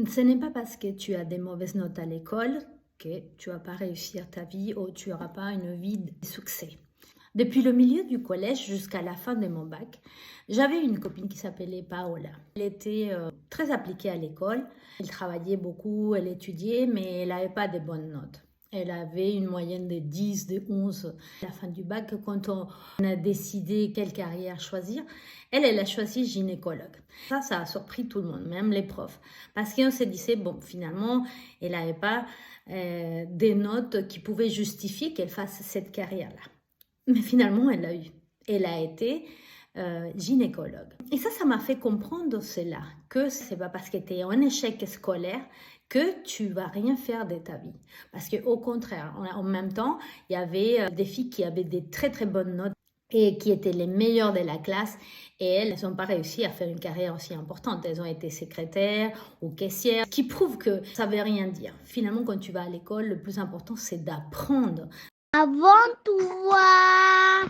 Ce n'est pas parce que tu as des mauvaises notes à l'école que tu vas pas réussir ta vie ou tu n'auras pas une vie de succès. Depuis le milieu du collège jusqu'à la fin de mon bac, j'avais une copine qui s'appelait Paola. Elle était très appliquée à l'école. Elle travaillait beaucoup, elle étudiait, mais elle n'avait pas de bonnes notes. Elle avait une moyenne de 10, de 11 à la fin du bac. Quand on a décidé quelle carrière choisir, elle a choisi gynécologue. Ça a surpris tout le monde, même les profs. Parce qu'on se disait, bon, finalement, elle n'avait pas des notes qui pouvaient justifier qu'elle fasse cette carrière-là. Mais finalement, elle l'a eu. Elle a été gynécologue. Et ça m'a fait comprendre cela, que c'est pas parce que tu es en échec scolaire que tu vas rien faire de ta vie. Parce qu'au contraire, en même temps, il y avait des filles qui avaient des très très bonnes notes et qui étaient les meilleures de la classe et elles n'ont pas réussi à faire une carrière aussi importante. Elles ont été secrétaires ou caissières, ce qui prouve que ça ne veut rien dire. Finalement, quand tu vas à l'école, le plus important, c'est d'apprendre. Avant toi.